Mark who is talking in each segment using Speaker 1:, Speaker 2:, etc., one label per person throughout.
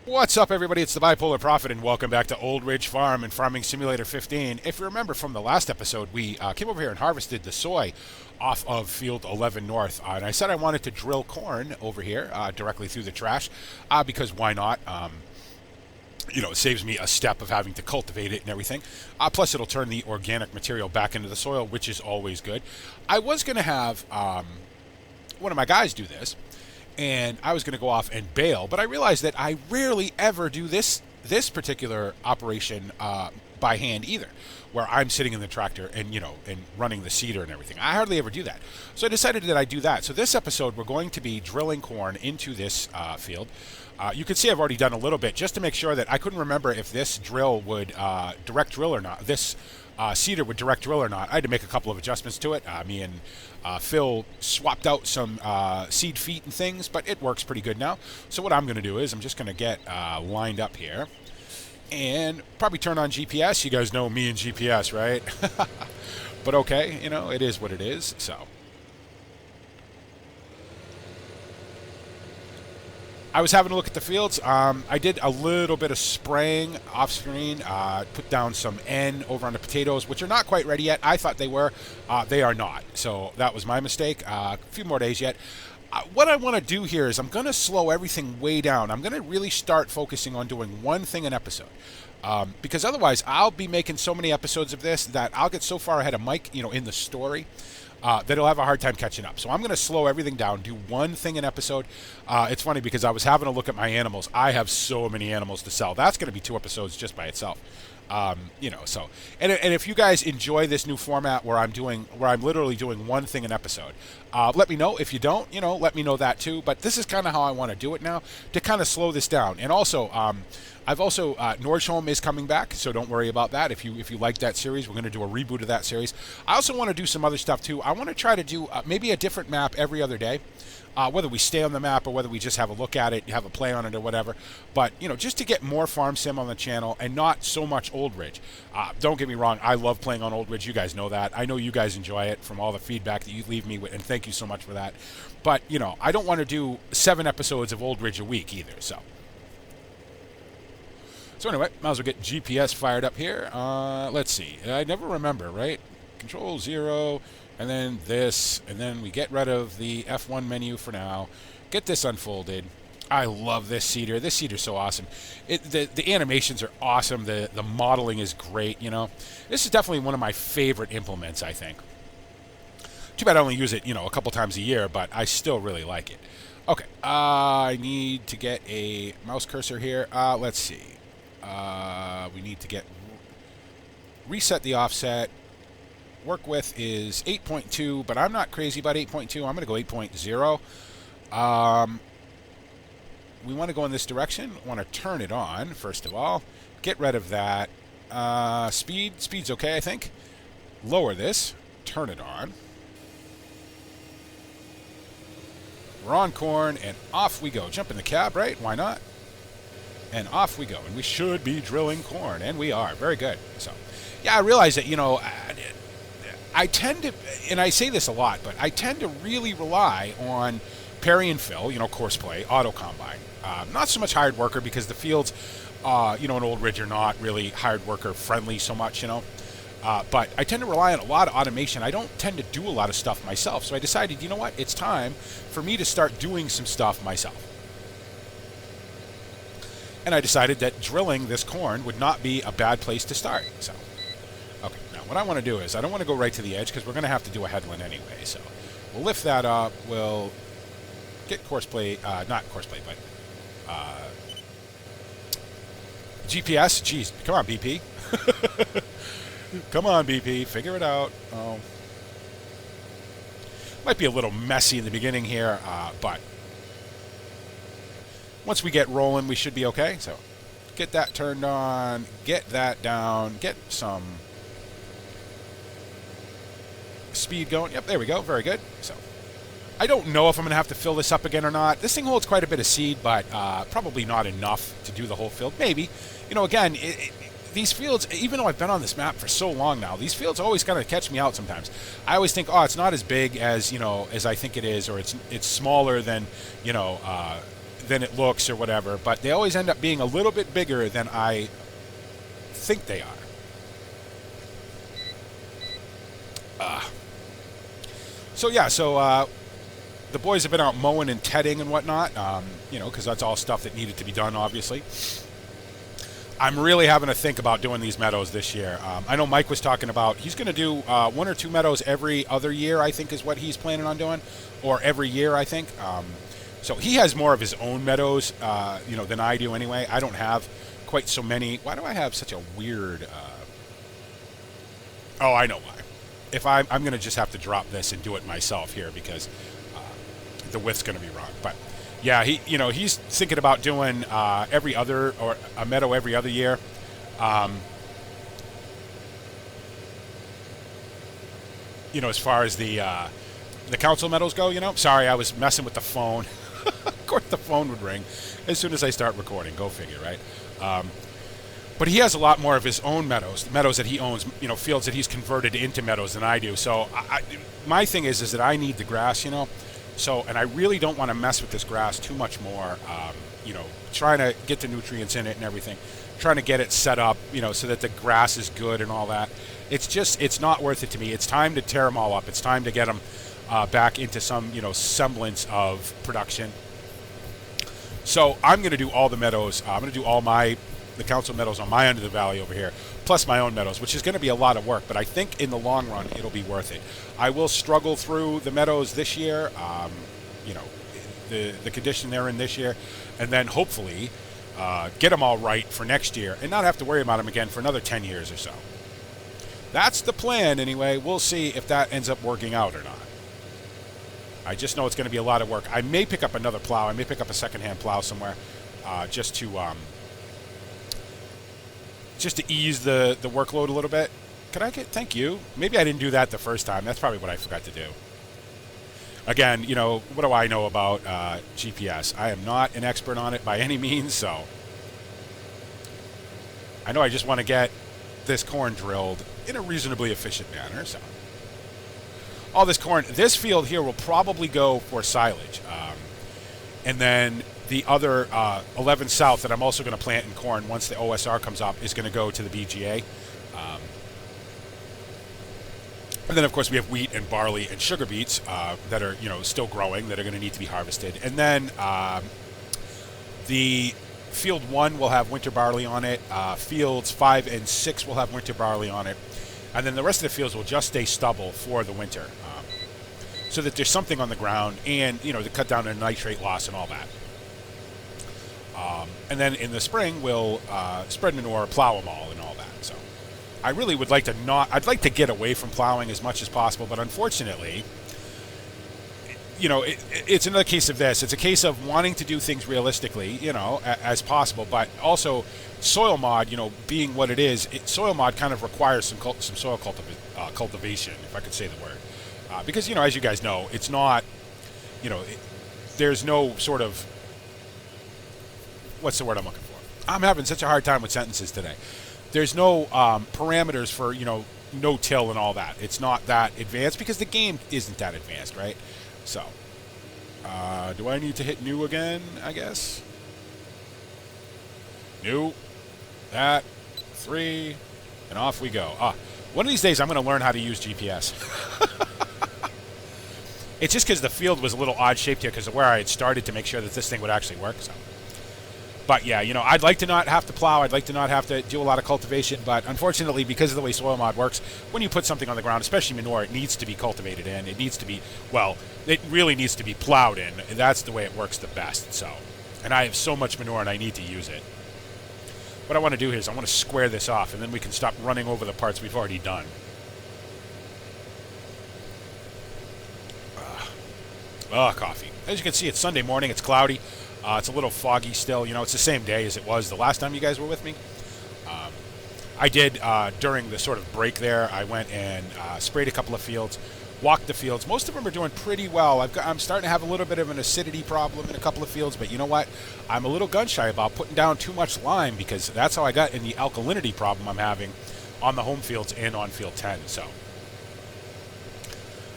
Speaker 1: What's up, everybody? It's the Bipolar Prophet, and welcome back to Old Ridge Farm and Farming Simulator 15. If you remember from the last episode, we came over here and harvested the soy off of Field 11 North. And I said I wanted to drill corn over here directly through the trash because why not? It saves me a step of having to cultivate it and everything. Plus, it'll turn the organic material back into the soil, which is always good. I was going to have one of my guys do this, and I was going to go off and bale, but I realized that I rarely ever do this particular operation by hand either, where I'm sitting in the tractor and running the seeder and everything. I hardly ever do that, so I decided that I'd do that. So this episode, we're going to be drilling corn into this field. You can see I've already done a little bit just to make sure that I couldn't remember if this drill would direct drill or not. This seeder would direct drill or not. I had to make a couple of adjustments to it. Me and Phil swapped out some seed feet and things, but it works pretty good now. So what I'm going to do is I'm just going to get lined up here and probably turn on GPS. You guys know me and GPS, right? But okay, it is what it is. So I was having a look at the fields. I did a little bit of spraying off screen, put down some N over on the potatoes, which are not quite ready yet. I thought they were. They are not. So that was my mistake. A few more days yet. What I want to do here is I'm going to slow everything way down. I'm going to really start focusing on doing one thing an episode. Because otherwise I'll be making so many episodes of this that I'll get so far ahead of Mike, in the story, that he'll have a hard time catching up. So I'm going to slow everything down, do one thing an episode. It's funny because I was having a look at my animals. I have so many animals to sell. That's going to be 2 episodes just by itself. So and if you guys enjoy this new format where I'm literally doing one thing an episode, let me know. If you don't, let me know that too. But this is kind of how I want to do it now, to kind of slow this down. And also, I've also Nordstrom is coming back, so don't worry about that. If you like that series, we're going to do a reboot of that series. I also want to do some other stuff too. I want to try to do maybe a different map every other day. Whether we stay on the map or whether we just have a look at it, have a play on it or whatever. But, just to get more farm sim on the channel and not so much Old Ridge. Don't get me wrong, I love playing on Old Ridge. You guys know that. I know you guys enjoy it from all the feedback that you leave me with, and thank you so much for that. But, I don't want to do 7 episodes of Old Ridge a week either, so anyway, might as well get GPS fired up here. Let's see. I never remember, right? Control 0, and then this, and then we get rid of the F1 menu for now. Get this unfolded. I love this seeder. This seeder's so awesome. The animations are awesome. The modeling is great, This is definitely one of my favorite implements, I think. Too bad I only use it, a couple times a year, but I still really like it. Okay, I need to get a mouse cursor here. Let's see. We need to reset the offset. Work width is 8.2, but I'm not crazy about 8.2. I'm going to go 8.0. We want to go in this direction. Want to turn it on, first of all. Get rid of that. Speed's okay, I think. Lower this. Turn it on. We're on corn, and off we go. Jump in the cab, right? Why not? And off we go. And we should be drilling corn, and we are. Very good. So, yeah, I realize that, I tend to, and I say this a lot, but I tend to really rely on Perry and Phil, course play, auto combine. Not so much hired worker because the fields, in Old Ridge are not really hired worker friendly so much, But I tend to rely on a lot of automation. I don't tend to do a lot of stuff myself. So I decided, you know what? It's time for me to start doing some stuff myself. And I decided that drilling this corn would not be a bad place to start. So, okay, now what I want to do is I don't want to go right to the edge because we're going to have to do a headland anyway. So we'll lift that up. We'll get course plate, not course plate, but GPS. Jeez, come on, BP. Come on, BP, figure it out. Oh, might be a little messy in the beginning here, but once we get rolling, we should be okay. So get that turned on, get that down, get some speed going. Yep, there we go. Very good. So I don't know if I'm going to have to fill this up again or not. This thing holds quite a bit of seed, but probably not enough to do the whole field. Maybe. Again, these fields, even though I've been on this map for so long now, these fields always kind of catch me out sometimes. I always think, oh, it's not as big as, as I think it is, or it's smaller than, than it looks or whatever, but they always end up being a little bit bigger than I think they are. So yeah, the boys have been out mowing and tedding and whatnot, because that's all stuff that needed to be done, obviously. I'm really having to think about doing these meadows this year. I know Mike was talking about he's going to do 1 or 2 meadows every other year, I think is what he's planning on doing, or every year, I think. So he has more of his own meadows, than I do anyway. I don't have quite so many. Why do I have such a weird... Oh, I know why. If I'm going to just have to drop this and do it myself here because the width's going to be wrong. But yeah, he's thinking about doing every other, or a meadow every other year. As far as the council meadows go, Sorry, I was messing with the phone. Of course the phone would ring as soon as I start recording. Go figure, right? But he has a lot more of his own meadows that he owns, fields that he's converted into meadows than I do. So my thing is that I need the grass, So, and I really don't want to mess with this grass too much more, trying to get the nutrients in it and everything, trying to get it set up, so that the grass is good and all that. It's not worth it to me. It's time to tear them all up. It's time to get them back into some, semblance of production. So I'm going to do all the meadows. I'm going to do all the council meadows on my end of the valley over here, plus my own meadows, which is going to be a lot of work, but I think in the long run it'll be worth it. I will struggle through the meadows this year, the condition they're in this year, and then hopefully get them all right for next year and not have to worry about them again for another 10 years or so. That's the plan anyway. We'll see if that ends up working out or not. I just know it's going to be a lot of work. I may pick up another plow. I may pick up a secondhand plow somewhere just to ease the workload a little bit. Thank you. Maybe I didn't do that the first time. That's probably what I forgot to do. Again, what do I know about GPS? I am not an expert on it by any means, so I know I just want to get this corn drilled in a reasonably efficient manner. So all this corn, this field here will probably go for silage. And then the other 11 South that I'm also going to plant in corn once the OSR comes up is going to go to the BGA. And then, of course, we have wheat and barley and sugar beets that are, still growing, that are going to need to be harvested. And then the field 1 will have winter barley on it. Fields 5 and 6 will have winter barley on it. And then the rest of the fields will just stay stubble for the winter. So that there's something on the ground and, to cut down on nitrate loss and all that. And then in the spring, we'll spread manure, plow them all and all that. So I really would like to I'd like to get away from plowing as much as possible, but unfortunately, it's another case of this. It's a case of wanting to do things realistically, as possible, but also soil mod, being what it is, soil mod kind of requires some soil cultivation, if I could say the word. Because, as you guys know, it's not, there's no sort of, what's the word I'm looking for? I'm having such a hard time with sentences today. There's no parameters for, no-till and all that. It's not that advanced because the game isn't that advanced, right? So, do I need to hit new again, I guess? New, that, 3, and off we go. One of these days I'm going to learn how to use GPS. It's just because the field was a little odd-shaped here because of where I had started to make sure that this thing would actually work. So. But yeah, I'd like to not have to plow. I'd like to not have to do a lot of cultivation. But unfortunately, because of the way soil mod works, when you put something on the ground, especially manure, it needs to be cultivated in. It needs to be, it really needs to be plowed in. And that's the way it works the best. So, and I have so much manure and I need to use it. What I want to do here is I want to square this off, and then we can stop running over the parts we've already done. Coffee. As you can see, it's Sunday morning. It's cloudy. It's a little foggy still. It's the same day as it was the last time you guys were with me. I did, during the sort of break there, I went and sprayed a couple of fields, walked the fields. Most of them are doing pretty well. I'm starting to have a little bit of an acidity problem in a couple of fields, but you know what? I'm a little gun-shy about putting down too much lime because that's how I got in the alkalinity problem I'm having on the home fields and on field 10. So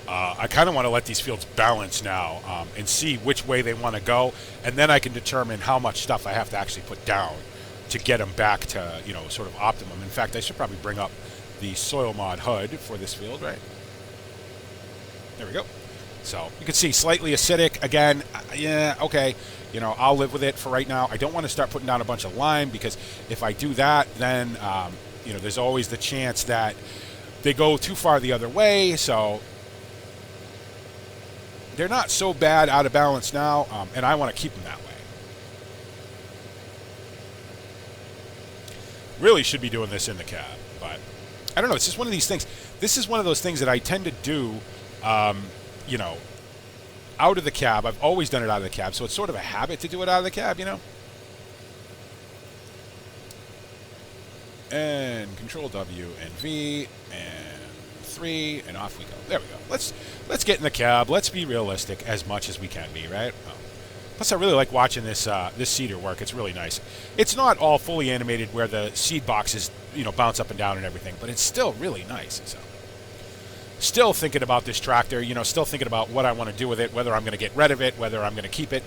Speaker 1: I kind of want to let these fields balance now and see which way they want to go, and then I can determine how much stuff I have to actually put down to get them back to, you know, sort of optimum. In fact, I should probably bring up the soil mod HUD for this field, right? There we go. So you can see slightly acidic again. Yeah, okay. You know, I'll live with it for right now. I don't want to start putting down a bunch of lime, because if I do that, then you know, there's always the chance that they go too far the other way. So they're not so bad out of balance now, and I want to keep them that way. Really should be doing this in the cab, but I don't know. It's just one of these things. This is one of those things that I tend to do, you know, out of the cab. I've always done it out of the cab, so it's sort of a habit to do it out of the cab, you know. And Control W and V and 3, and off we go. There we go. Let's get in the cab. Let's be realistic as much as we can be, right? Oh. Plus, I really like watching this this seeder work. It's really nice. It's not all fully animated where the seed boxes, you know, bounce up and down and everything, but it's still really nice. So, still thinking about this tractor. You know, still thinking about what I want to do with it, whether I'm going to get rid of it, whether I'm going to keep it.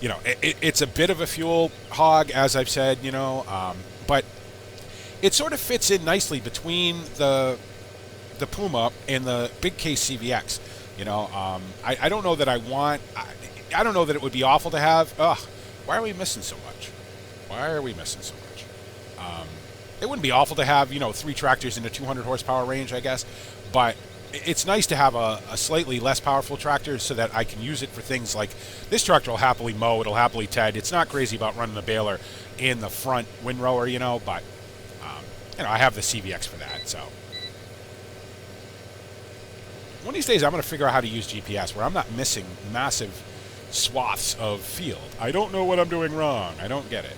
Speaker 1: You know, it's a bit of a fuel hog, as I've said. You know, but it sort of fits in nicely between the Puma and the big case CVX. You know, I don't know that I want. I don't know that it would be awful to have. Ugh, why are we missing so much? Why are we missing so much? It wouldn't be awful to have, you know, 3 tractors in a 200 horsepower range, I guess. But it's nice to have a slightly less powerful tractor so that I can use it for things like this tractor will happily mow. It'll happily ted. It's not crazy about running the baler in the front windrower, you know. But you know, I have the CVX for that. So one of these days, I'm going to figure out how to use GPS where I'm not missing massive swaths of field. I don't know what I'm doing wrong. I don't get it.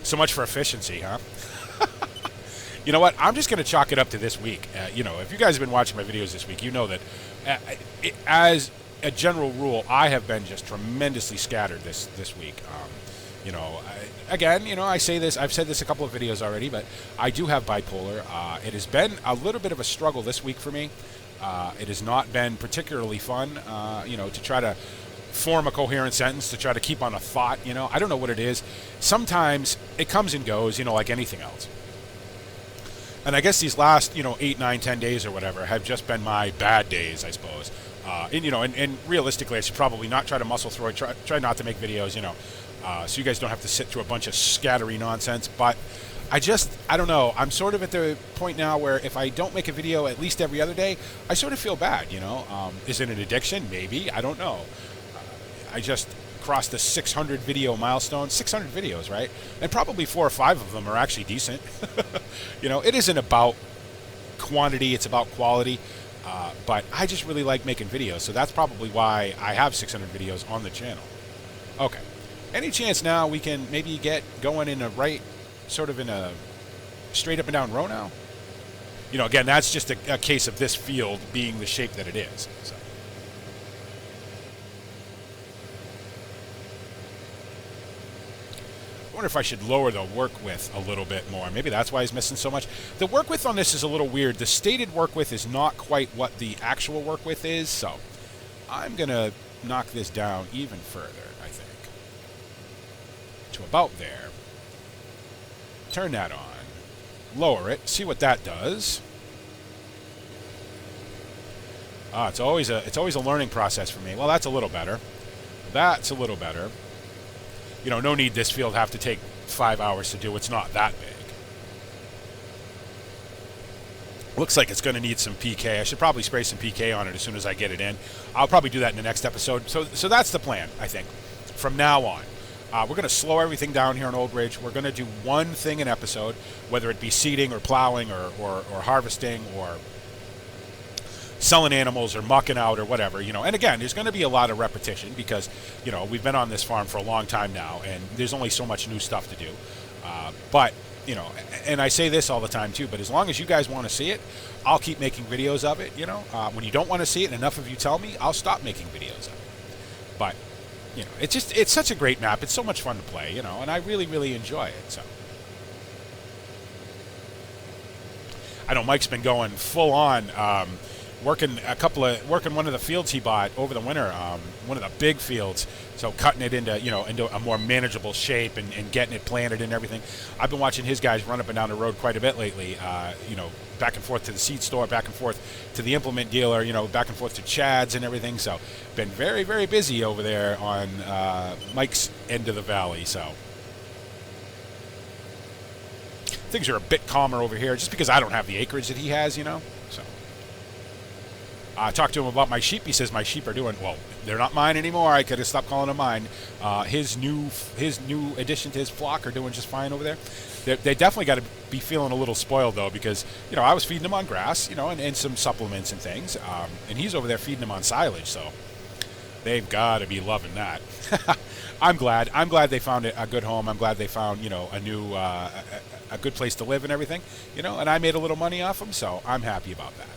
Speaker 1: So much for efficiency, huh? You know what? I'm just going to chalk it up to this week. You know, if you guys have been watching my videos this week, you know that as a general rule, I have been just tremendously scattered this week. You know, again, you know, I say this, I've said this a couple of videos already, but I do have bipolar. It has been a little bit of a struggle this week for me. It has not been particularly fun, you know, to try to form a coherent sentence, to try to keep on a thought, you know. I don't know what it is. Sometimes it comes and goes, you know, like anything else. And I guess these last, you know, 8, 9, 10 days or whatever have just been my bad days, I suppose. And, you know, and realistically, I should probably not try to muscle through it, try not to make videos, you know, so you guys don't have to sit through a bunch of scattery nonsense. But I don't know. I'm sort of at the point now where if I don't make a video at least every other day, I sort of feel bad, you know. Is it an addiction? Maybe. I don't know. I just crossed the 600 video milestone. 600 videos, right? And probably 4 or 5 of them are actually decent. You know, it isn't about quantity, it's about quality. But I just really like making videos, so that's probably why I have 600 videos on the channel. Okay. Any chance now we can maybe get going in a right, sort of in a straight up and down row now? You know, again, that's just a case of this field being the shape that it is. So. I wonder if I should lower the work width a little bit more. Maybe that's why he's missing so much. The work width on this is a little weird. The stated work width is not quite what the actual work width is, so I'm going to knock this down even further, I think, to about there. Turn that on. Lower it. See what that does. It's always a learning process for me. Well, that's a little better. That's a little better. You know, no need this field have to take 5 hours to do. It's not that big. Looks like it's going to need some PK. I should probably spray some PK on it as soon as I get it in. I'll probably do that in the next episode. So that's the plan, I think, from now on. We're going to slow everything down here on Old Ridge. We're going to do one thing an episode, whether it be seeding or plowing or harvesting or selling animals or mucking out or whatever, you know. And again, there's going to be a lot of repetition because, you know, we've been on this farm for a long time now, and there's only so much new stuff to do. But, you know, and I say this all the time too, but as long as you guys want to see it, I'll keep making videos of it, you know. When you don't want to see it and enough of you tell me, I'll stop making videos of it. But, you know, it's such a great map. It's so much fun to play, you know, and I really, really enjoy it, so. I know Mike's been going full on, working one of the fields he bought over the winter, one of the big fields. So cutting it into into a more manageable shape and getting it planted and everything. I've been watching his guys run up and down the road quite a bit lately. Back and forth to the seed store, back and forth to the implement dealer, back and forth to Chad's and everything. So been very, very busy over there on Mike's end of the valley. So things are a bit calmer over here just because I don't have the acreage that he has, So I talked to him about my sheep. He says my sheep are doing well. They're not mine anymore. I could have stopped calling them mine. His new addition to his flock are doing just fine over there. They definitely got to be feeling a little spoiled though, because I was feeding them on grass, and some supplements and things, and he's over there feeding them on silage. So they've got to be loving that. I'm glad they found a good home. I'm glad they found a new a good place to live and everything, and I made a little money off them, so I'm happy about that.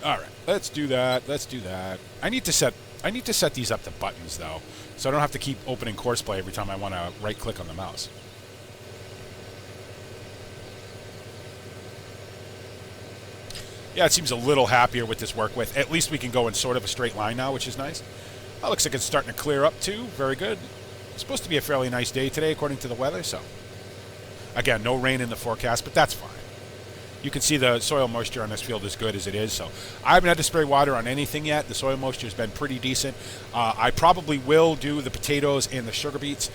Speaker 1: All right, let's do that. I need to set these up to buttons though, so I don't have to keep opening Courseplay every time I want to right click on the mouse. Yeah, it seems a little happier with this work width. At least we can go in sort of a straight line now, which is nice. Oh, looks like it's starting to clear up too. Very good. It's supposed to be a fairly nice day today according to the weather, so again, no rain in the forecast, but that's fine. You can see the soil moisture on this field is good as it is, so I haven't had to spray water on anything yet. The soil moisture has been pretty decent. I probably will do the potatoes and the sugar beets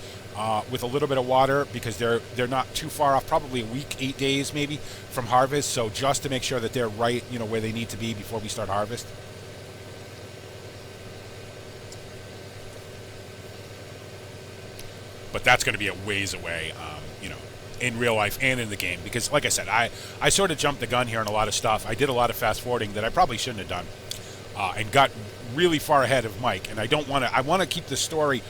Speaker 1: with a little bit of water because they're not too far off, probably a week, 8 days maybe from harvest, so just to make sure that they're right, where they need to be before we start harvest. But that's going to be a ways away, in real life and in the game, because like I said, I sort of jumped the gun here on a lot of stuff. I did a lot of fast forwarding that I probably shouldn't have done, and got really far ahead of Mike, and I want to keep the story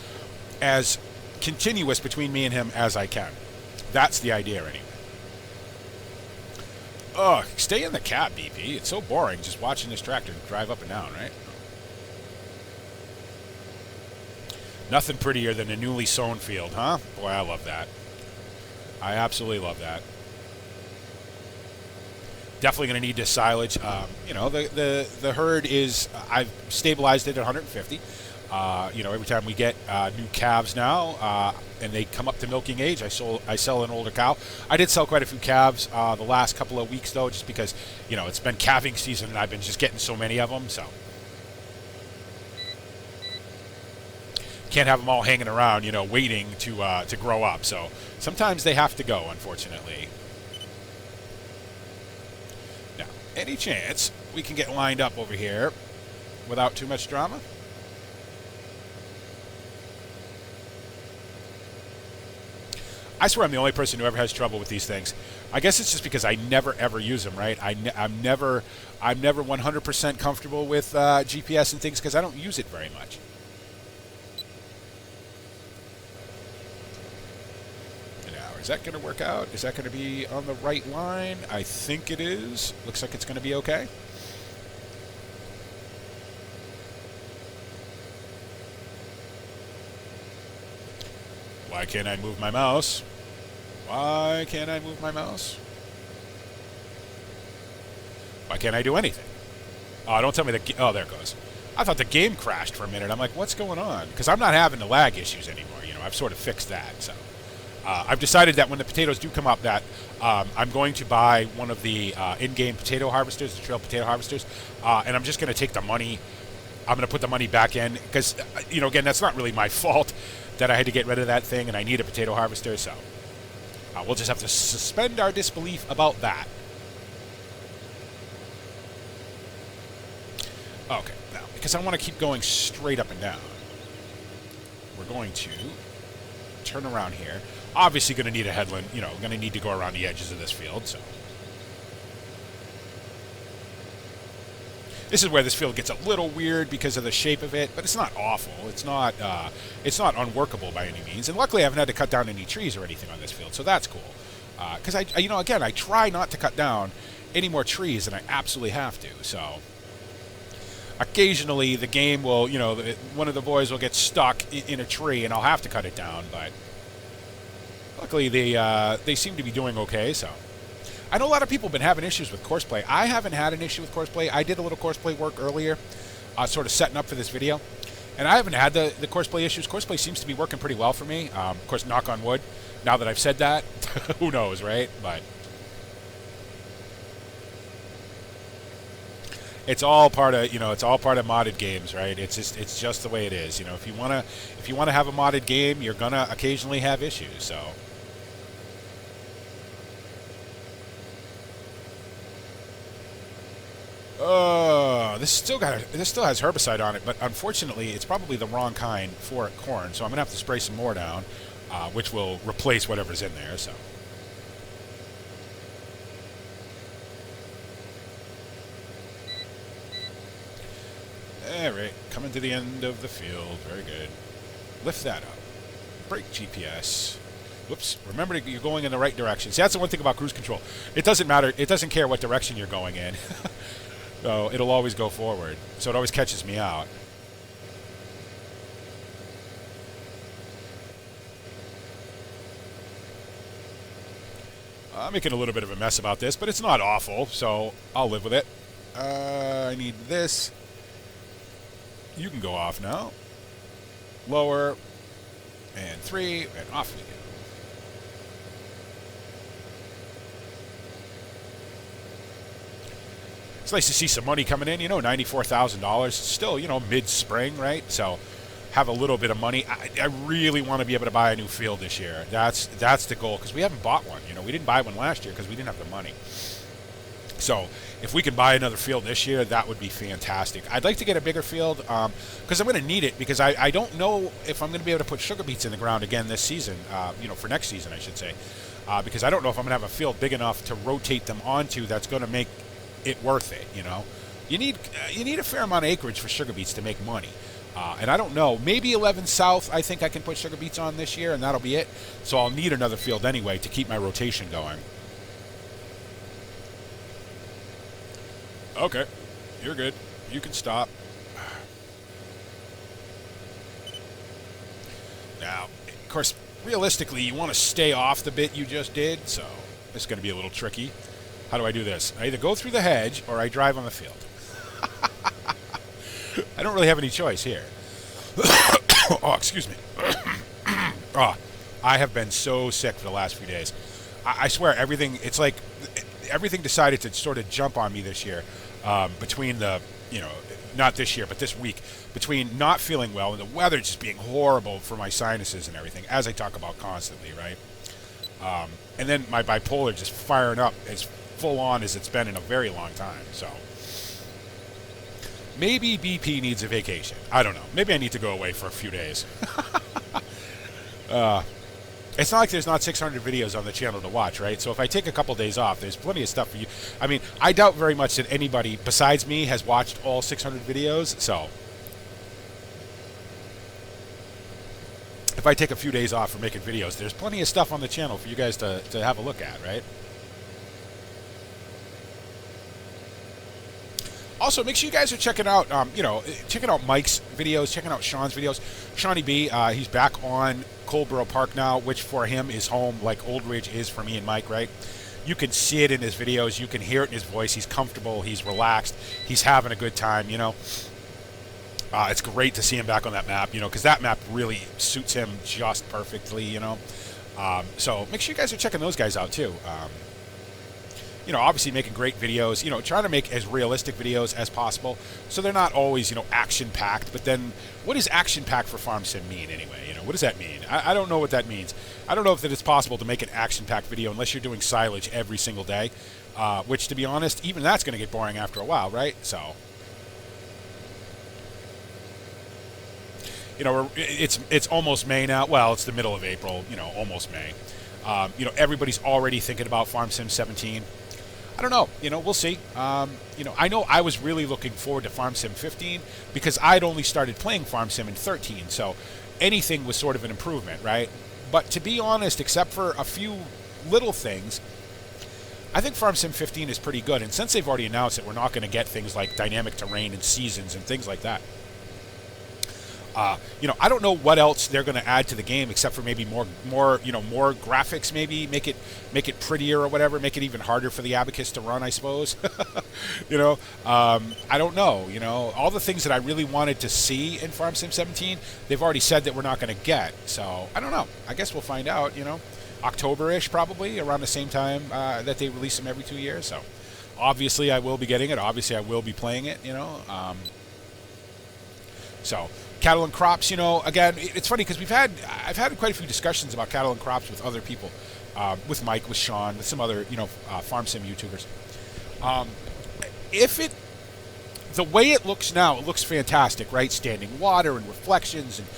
Speaker 1: as continuous between me and him as I can. That's the idea anyway. Ugh, stay in the cab, BP. It's so boring just watching this tractor drive up and down, right? Nothing prettier than a newly sown field, huh? Boy, I love that. I absolutely love that. Definitely going to need this silage. The herd is, I've stabilized it at 150. Every time we get new calves now, and they come up to milking age, I sell an older cow. I did sell quite a few calves the last couple of weeks though, just because it's been calving season and I've been just getting so many of them. So can't have them all hanging around, waiting to grow up. So sometimes they have to go, unfortunately. Now, any chance we can get lined up over here without too much drama? I swear I'm the only person who ever has trouble with these things. I guess it's just because I never ever use them, right? I'm never 100% comfortable with GPS and things because I don't use it very much. Is that going to work out? Is that going to be on the right line? I think it is. Looks like it's going to be okay. Why can't I move my mouse? Why can't I move my mouse? Why can't I do anything? Oh, don't tell me that. Oh, there it goes. I thought the game crashed for a minute. I'm like, what's going on? Because I'm not having the lag issues anymore. I've sort of fixed that, so. I've decided that when the potatoes do come up that I'm going to buy one of the in-game potato harvesters, the trail potato harvesters, and I'm just going to take the money. I'm going to put the money back in because, again, that's not really my fault that I had to get rid of that thing and I need a potato harvester, so we'll just have to suspend our disbelief about that. Okay, now, because I want to keep going straight up and down, we're going to turn around here. Obviously going to need a headland, going to need to go around the edges of this field, so. This is where this field gets a little weird because of the shape of it, but it's not awful. It's not unworkable by any means. And luckily I haven't had to cut down any trees or anything on this field, so that's cool. Because again, I try not to cut down any more trees than I absolutely have to, so. Occasionally the game will, one of the boys will get stuck in a tree and I'll have to cut it down, but luckily they seem to be doing okay, so. I know a lot of people have been having issues with courseplay. I haven't had an issue with courseplay. I did a little courseplay work earlier, sort of setting up for this video. And I haven't had the courseplay issues. Courseplay seems to be working pretty well for me. Of course, knock on wood. Now that I've said that, who knows, right? But it's all part of, it's all part of modded games, right? It's just the way it is. If you wanna have a modded game, you're gonna occasionally have issues. So. This still has herbicide on it, but unfortunately, it's probably the wrong kind for corn. So I'm gonna have to spray some more down, which will replace whatever's in there. So. All right, coming to the end of the field. Very good. Lift that up. Brake GPS. Whoops. Remember, you're going in the right direction. See, that's the one thing about cruise control. It doesn't matter. It doesn't care what direction you're going in. So it'll always go forward. So it always catches me out. I'm making a little bit of a mess about this, but it's not awful, so I'll live with it. I need this. You can go off now. Lower. And 3, and off we go. It's nice to see some money coming in, $94,000. Still, mid-spring, right? So have a little bit of money. I really want to be able to buy a new field this year. That's the goal, because we haven't bought one. We didn't buy one last year because we didn't have the money. So if we can buy another field this year, that would be fantastic. I'd like to get a bigger field because I'm going to need it, because I don't know if I'm going to be able to put sugar beets in the ground again this season, for next season, I should say, because I don't know if I'm going to have a field big enough to rotate them onto that's going to make it worth it. You need a fair amount of acreage for sugar beets to make money. And I don't know, maybe 11 South I think I can put sugar beets on this year, and that'll be it. So I'll need another field anyway to keep my rotation going. Okay, you're good. You can stop. Now, of course, realistically, you want to stay off the bit you just did, so this is going to be a little tricky. How do I do this? I either go through the hedge or I drive on the field. I don't really have any choice here. Oh, excuse me. Oh, I have been so sick for the last few days. I swear, it's like everything decided to sort of jump on me this year. Between the, not this year, but this week, between not feeling well and the weather just being horrible for my sinuses and everything, as I talk about constantly, right? And then my bipolar just firing up as full on as it's been in a very long time. So maybe BP needs a vacation. I don't know. Maybe I need to go away for a few days. It's not like there's not 600 videos on the channel to watch, right? So if I take a couple days off, there's plenty of stuff for you. I mean, I doubt very much that anybody besides me has watched all 600 videos. So if I take a few days off for making videos, there's plenty of stuff on the channel for you guys to have a look at, right? Also, make sure you guys are checking out, checking out Mike's videos, checking out Sean's videos. Shawnee B, he's back on Coleborough Park now, which for him is home like Old Ridge is for me and Mike, right? You can see it in his videos. You can hear it in his voice. He's comfortable. He's relaxed. He's having a good time, It's great to see him back on that map, because that map really suits him just perfectly, So make sure you guys are checking those guys out, too. Obviously making great videos, trying to make as realistic videos as possible. So they're not always, action-packed. But then what does action-packed for Farm Sim mean anyway? What does that mean? I don't know what that means. I don't know if it's possible to make an action-packed video unless you're doing silage every single day. Which, to be honest, even that's going to get boring after a while, right? So, it's almost May now. Well, it's the middle of April, almost May. Everybody's already thinking about Farm Sim 17. I don't know. We'll see. I know I was really looking forward to Farm Sim 15 because I'd only started playing Farm Sim in 13, so anything was sort of an improvement, right? But to be honest, except for a few little things, I think Farm Sim 15 is pretty good. And since they've already announced that we're not going to get things like dynamic terrain and seasons and things like that, I don't know what else they're going to add to the game except for maybe more, more graphics. Maybe make it prettier or whatever. Make it even harder for the Abacus to run, I suppose. I don't know. All the things that I really wanted to see in Farm Sim 17, they've already said that we're not going to get. So I don't know. I guess we'll find out. October-ish probably, around the same time that they release them every 2 years. So obviously I will be getting it. Obviously I will be playing it. So. Cattle and crops, again, it's funny because I've had quite a few discussions about cattle and crops with other people, with Mike, with Sean, with some other, farm sim YouTubers. The way it looks now, it looks fantastic, right? Standing water and reflections, and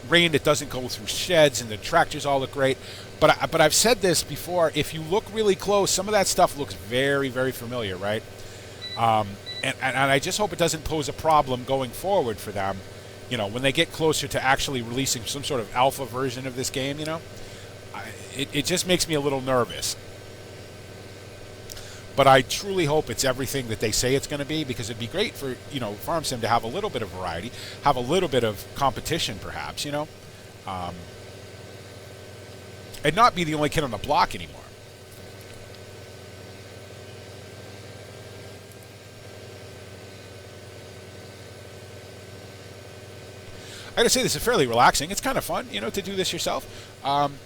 Speaker 1: rain that doesn't go through sheds, and the tractors all look great. But I've said this before. If you look really close, some of that stuff looks very, very familiar, right? And I just hope it doesn't pose a problem going forward for them, when they get closer to actually releasing some sort of alpha version of this game, it just makes me a little nervous. But I truly hope it's everything that they say it's going to be, because it'd be great for, Farm Sim to have a little bit of variety, have a little bit of competition perhaps, and not be the only kid on the block anymore. I gotta say, this is fairly relaxing. It's kind of fun, to do this yourself. I'm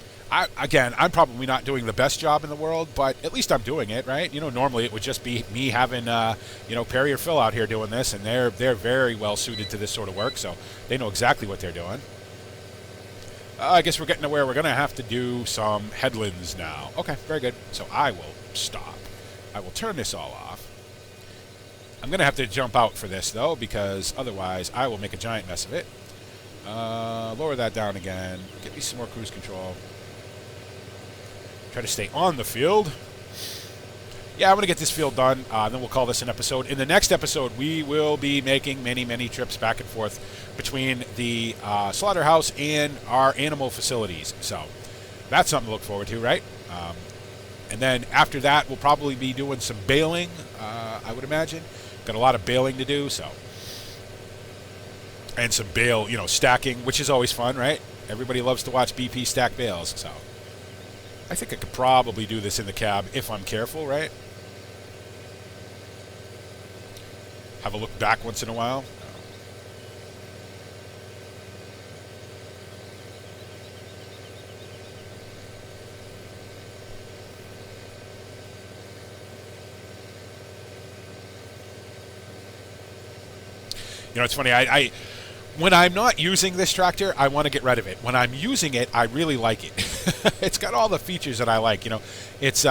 Speaker 1: probably not doing the best job in the world, but at least I'm doing it, right? Normally it would just be me having, Perry or Phil out here doing this, and they're very well suited to this sort of work, so they know exactly what they're doing. I guess we're getting to where we're gonna have to do some headlands now. Okay, very good. So I will stop. I will turn this all off. I'm gonna have to jump out for this though, because otherwise I will make a giant mess of it. Lower that down again. Get me some more cruise control. Try to stay on the field. Yeah, I'm going to get this field done. Then we'll call this an episode. In the next episode, we will be making many, many trips back and forth between the slaughterhouse and our animal facilities. So that's something to look forward to, right? And then after that, we'll probably be doing some baling, I would imagine. Got a lot of baling to do, so. And some bale, stacking, which is always fun, right? Everybody loves to watch BP stack bales, so. I think I could probably do this in the cab if I'm careful, right? Have a look back once in a while. It's funny, I when I'm not using this tractor, I want to get rid of it. When I'm using it, I really like it. It's got all the features that I like. It's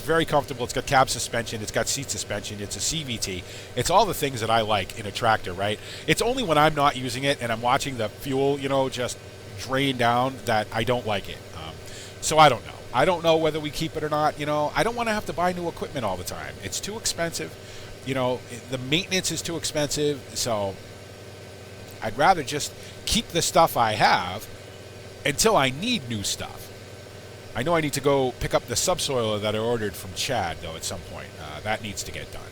Speaker 1: very comfortable. It's got cab suspension. It's got seat suspension. It's a CVT. It's all the things that I like in a tractor, right? It's only when I'm not using it and I'm watching the fuel, just drain down that I don't like it. So I don't know. I don't know whether we keep it or not. I don't want to have to buy new equipment all the time. It's too expensive. The maintenance is too expensive. So I'd rather just keep the stuff I have until I need new stuff. I know I need to go pick up the subsoiler that I ordered from Chad, though, at some point. That needs to get done.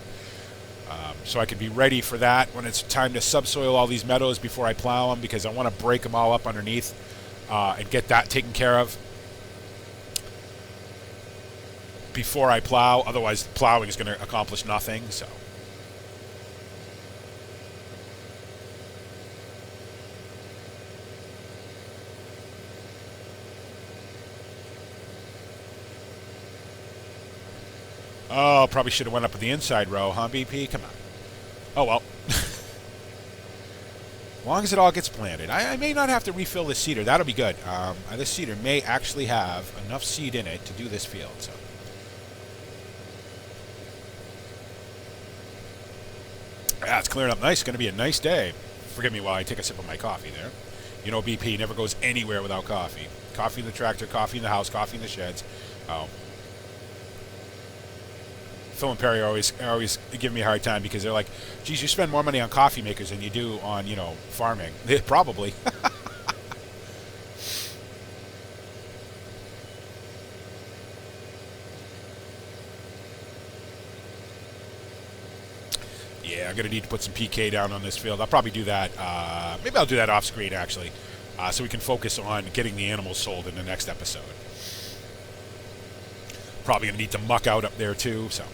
Speaker 1: So I can be ready for that when it's time to subsoil all these meadows before I plow them, because I want to break them all up underneath and get that taken care of before I plow. Otherwise, plowing is going to accomplish nothing, so. Oh, probably should have went up with the inside row, huh, BP? Come on. Oh, well. As long as it all gets planted. I may not have to refill this seeder. That'll be good. This seeder may actually have enough seed in it to do this field. So. Yeah, it's clearing up nice. It's going to be a nice day. Forgive me while I take a sip of my coffee there. BP never goes anywhere without coffee. Coffee in the tractor, coffee in the house, coffee in the sheds. Oh. Phil and Perry are always give me a hard time because they're like, geez, you spend more money on coffee makers than you do on, farming. Probably. Yeah, I'm going to need to put some PK down on this field. I'll probably do that. Maybe I'll do that off screen, actually, so we can focus on getting the animals sold in the next episode. Probably going to need to muck out up there, too, so.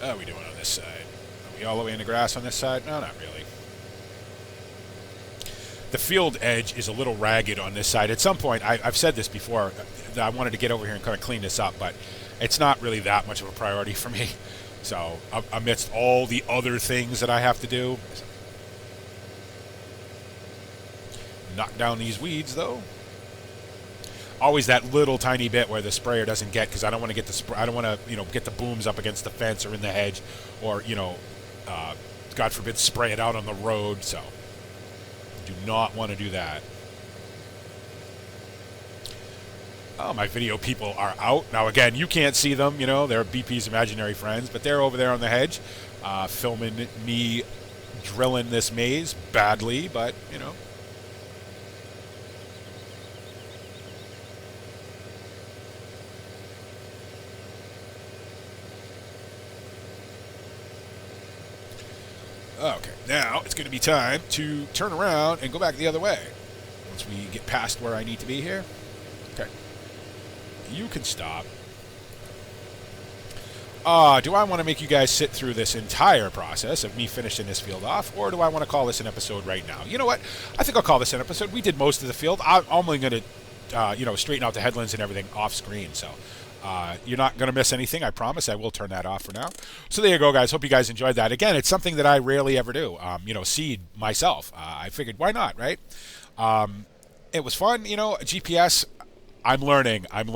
Speaker 1: How are we doing on this side? Are we all the way in the grass on this side? No, not really. The field edge is a little ragged on this side. At some point, I've said this before, that I wanted to get over here and kind of clean this up, but it's not really that much of a priority for me. So, amidst all the other things that I have to do, knock down these weeds, though. Always that little tiny bit where the sprayer doesn't get, because I don't want to get I don't want to, get the booms up against the fence or in the hedge, or God forbid, spray it out on the road. So, do not want to do that. Oh, my video people are out. Now, again, you can't see them, they're BP's imaginary friends, but they're over there on the hedge, filming me drilling this maze badly, but, Okay, now it's going to be time to turn around and go back the other way. Once we get past where I need to be here. Okay. You can stop. Do I want to make you guys sit through this entire process of me finishing this field off, or do I want to call this an episode right now? You know what? I think I'll call this an episode. We did most of the field. I'm only going to, straighten out the headlands and everything off screen, so... you're not going to miss anything, I promise. I will turn that off for now. So there you go, guys. Hope you guys enjoyed that. Again, it's something that I rarely ever do, seed myself. I figured, why not, right? It was fun, GPS. I'm learning. I'm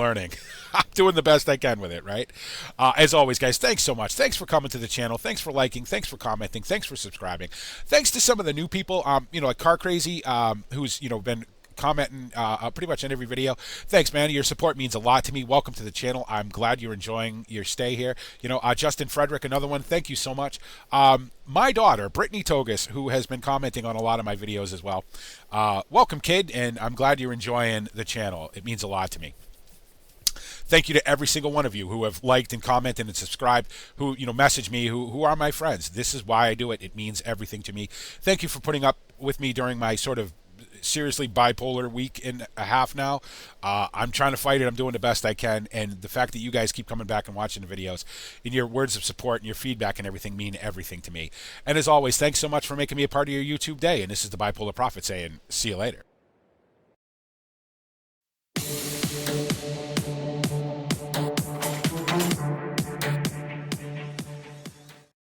Speaker 1: doing the best I can with it, right? As always, guys, thanks so much. Thanks for coming to the channel. Thanks for liking. Thanks for commenting. Thanks for subscribing. Thanks to some of the new people, like Car Crazy, who's, been commenting pretty much in every video. Thanks, man. Your support means a lot to me. Welcome to the channel. I'm glad you're enjoying your stay here. Justin Frederick, another one. Thank you so much. My daughter, Brittany Togus, who has been commenting on a lot of my videos as well. Welcome, kid, and I'm glad you're enjoying the channel. It means a lot to me. Thank you to every single one of you who have liked and commented and subscribed, who, message me, who are my friends. This is why I do it. It means everything to me. Thank you for putting up with me during my sort of seriously bipolar week and a half now. I'm trying to fight it. I'm doing the best I can, and the fact that you guys keep coming back and watching the videos and your words of support and your feedback and everything mean everything to me. And as always, thanks so much for making me a part of your YouTube day. And this is the Bipolar Prophet saying, see you later.